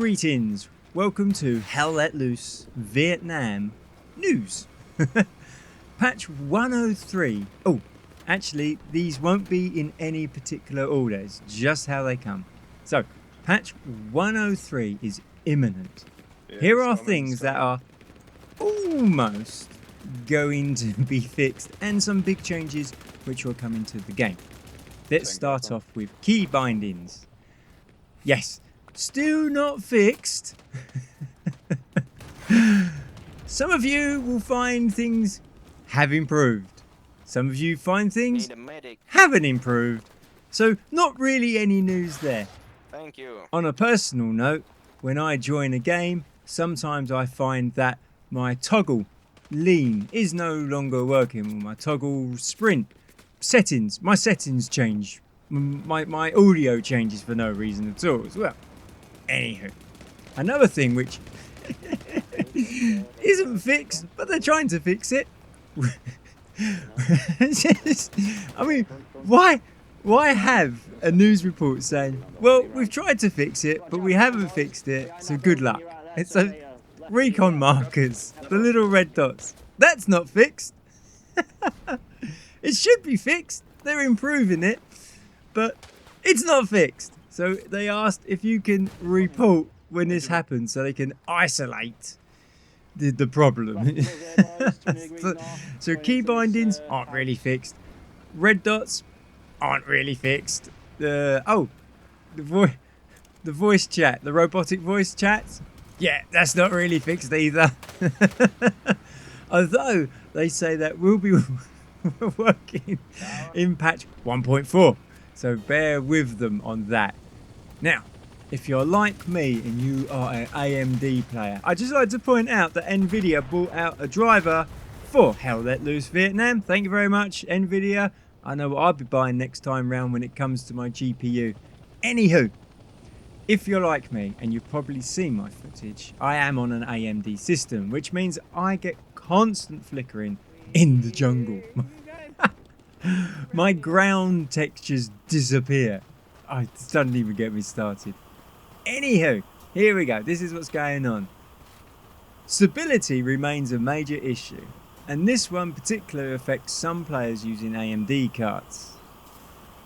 Greetings, welcome to Hell Let Loose Vietnam News. Patch 103. Oh, actually these won't be in any particular order, it's just how they come. So, patch 103 is imminent. Here are things that are almost going to be fixed and some big changes which will come into the game. Let's start off with key bindings. Yes, still not fixed. Some of you will find things have improved. Some of you find things haven't improved. So not really any news there. Thank you. On a personal note, when I join a game, sometimes I find that my toggle lean is no longer working. My toggle sprint settings, my settings change. My audio changes for no reason at all as well. Anywho, another thing which isn't fixed, but they're trying to fix it. I mean, why have a news report saying, well, we've tried to fix it, but we haven't fixed it, so good luck. It's a Recon markers, the little red dots. That's not fixed. It should be fixed. They're improving it, but it's not fixed. So they asked if you can report when this happens so they can isolate the problem. So key bindings aren't really fixed. Red dots aren't really fixed. The voice chat, the robotic voice chats. Yeah, that's not really fixed either. Although they say that we'll be working in patch 1.4. So bear with them on that. Now, if you're like me and you are an AMD player, I'd just like to point out that Nvidia brought out a driver for Hell Let Loose Vietnam. Thank you very much, Nvidia. I know what I'll be buying next time round when it comes to my GPU. Anywho, if you're like me, and you've probably seen my footage, I am on an AMD system, which means I get constant flickering in the jungle. My ground textures disappear. Oh, it doesn't even get me started. Anywho, here we go. This is what's going on. Stability remains a major issue, and this one particularly affects some players using AMD cards.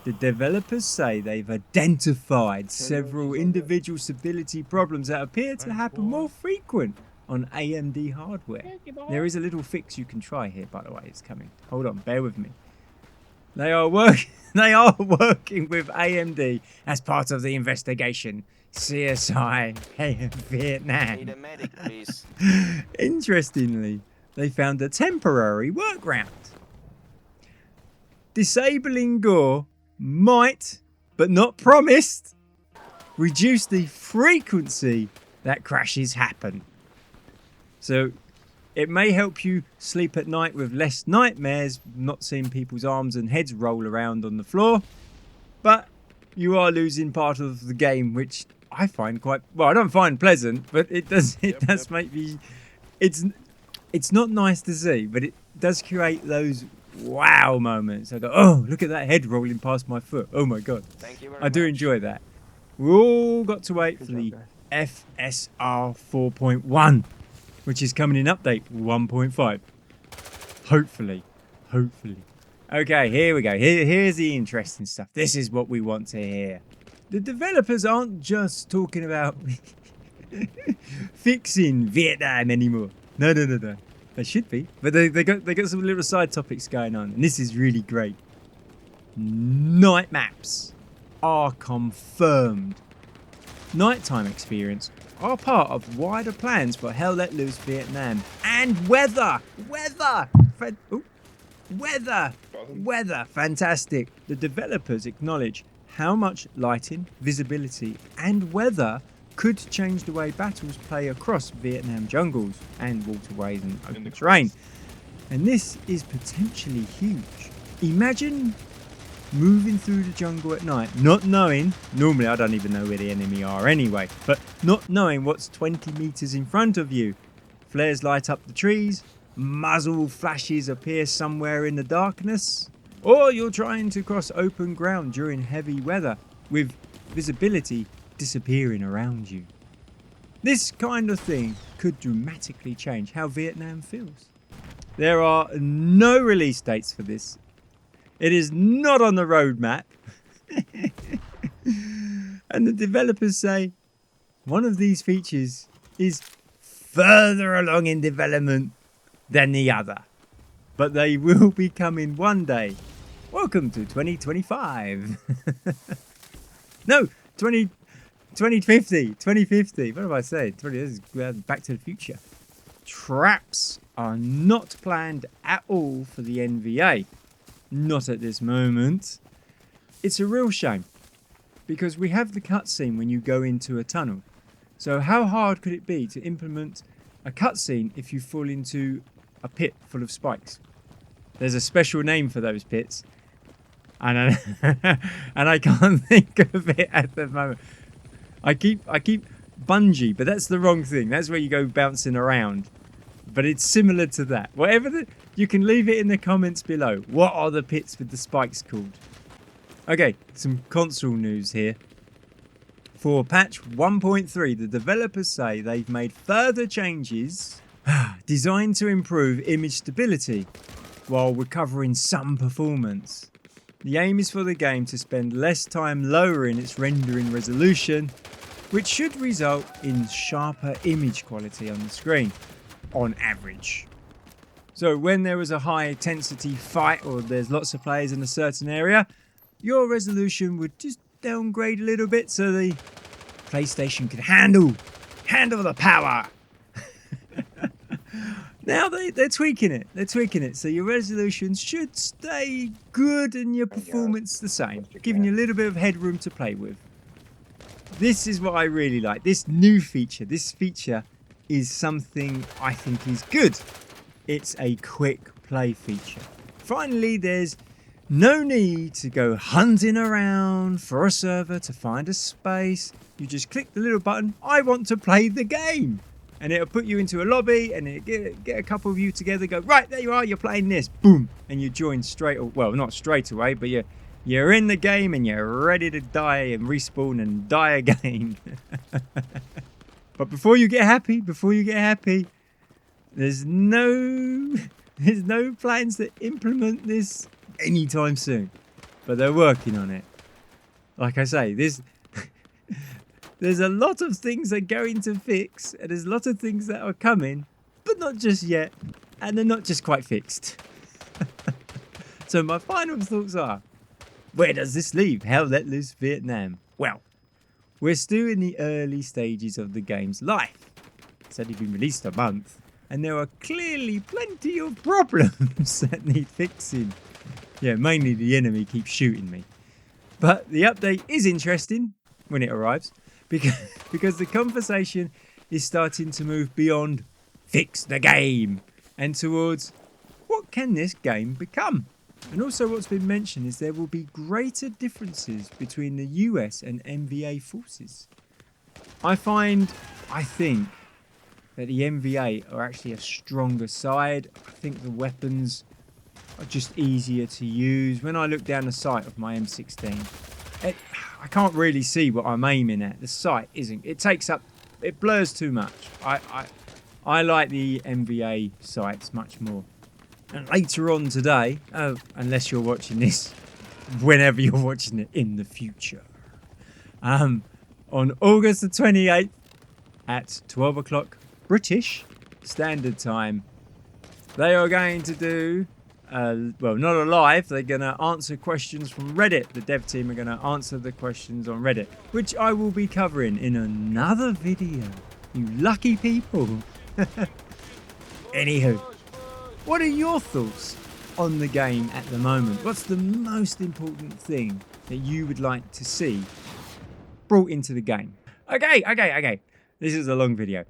The developers say they've identified several individual stability problems that appear to happen more frequent on AMD hardware. There is a little fix you can try here, by the way. It's coming. Hold on, bear with me. They are working with AMD as part of the investigation. CSI Vietnam. Need a medic, please. Interestingly, they found a temporary workaround. Disabling Gore might, but not promised, reduce the frequency that crashes happen. So it may help you sleep at night with less nightmares, not seeing people's arms and heads roll around on the floor, but you are losing part of the game, which I find quite, well, I don't find pleasant, but it does make me, it's not nice to see, but it does create those wow moments. I go, oh, look at that head rolling past my foot. Oh my God. Thank you very I do much. enjoy that. We all got to wait for the FSR 4.1, which is coming in update 1.5. Hopefully. Okay, here we go. Here's the interesting stuff. This is what we want to hear. The developers aren't just talking about fixing Vietnam anymore. No. They should be, but they got some little side topics going on, and this is really great. Night maps are confirmed. Nighttime experience are part of wider plans for Hell Let Loose Vietnam. And weather, fantastic. The developers acknowledge how much lighting, visibility, and weather could change the way battles play across Vietnam jungles and waterways and open terrain. And this is potentially huge. Imagine moving through the jungle at night, not knowing, normally I don't even know where the enemy are anyway, but not knowing what's 20 meters in front of you. Flares light up the trees, muzzle flashes appear somewhere in the darkness, or you're trying to cross open ground during heavy weather with visibility disappearing around you. This kind of thing could dramatically change how Vietnam feels. There are no release dates for this. It is not on the roadmap. And the developers say one of these features is further along in development than the other. But they will be coming one day. Welcome to 2025. No, 2050. 2050. What have I said? This is Back to the Future. Traps are not planned at all for the NVA. Not at this moment. It's a real shame, because we have the cutscene when you go into a tunnel. So how hard could it be to implement a cutscene if you fall into a pit full of spikes? There's a special name for those pits, and I can't think of it at the moment. I keep bungee, but that's the wrong thing. That's where you go bouncing around. But it's similar to that. You can leave it in the comments below. What are the pits with the spikes called? Okay, some console news here. For patch 1.3, the developers say they've made further changes designed to improve image stability while recovering some performance. The aim is for the game to spend less time lowering its rendering resolution, which should result in sharper image quality on the screen, on average. So when there is a high intensity fight or there's lots of players in a certain area, your resolution would just downgrade a little bit so the PlayStation can handle the power. Now they're tweaking it. They're tweaking it so your resolution should stay good and your performance the same, giving you a little bit of headroom to play with. This is what I really like. This new feature. This feature is something I think is good. It's a quick play feature. Finally, there's no need to go hunting around for a server to find a space. You just click the little button, I want to play the game. And it'll put you into a lobby and it'll get a couple of you together, go, right, there you are, you're playing this. Boom. And you join well, not straight away, but you're in the game and you're ready to die and respawn and die again. But before you get happy, there's no plans to implement this anytime soon. But they're working on it. Like I say, there's a lot of things they're going to fix, and there's a lot of things that are coming, but not just yet, and they're not just quite fixed. So my final thoughts are, where does this leave Hell Let Loose Vietnam? Well, we're still in the early stages of the game's life. It's only been released a month, and there are clearly plenty of problems that need fixing. Yeah, mainly the enemy keeps shooting me. But the update is interesting when it arrives, because the conversation is starting to move beyond fix the game and towards what can this game become. And also what's been mentioned is there will be greater differences between the US and NVA forces. I think that the NVA are actually a stronger side. I think the weapons are just easier to use. When I look down the sight of my M16, I can't really see what I'm aiming at. The sight isn't. It blurs too much. I like the NVA sights much more. And later on today, unless you're watching this, whenever you're watching it in the future, on August the 28th at 12 o'clock British Standard Time, they are going to do, well, not a live, they're going to answer questions from Reddit. The dev team are going to answer the questions on Reddit, which I will be covering in another video. You lucky people. Anywho, what are your thoughts on the game at the moment? What's the most important thing that you would like to see brought into the game? Okay. This is a long video.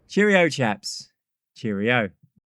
Cheerio, chaps. Cheerio.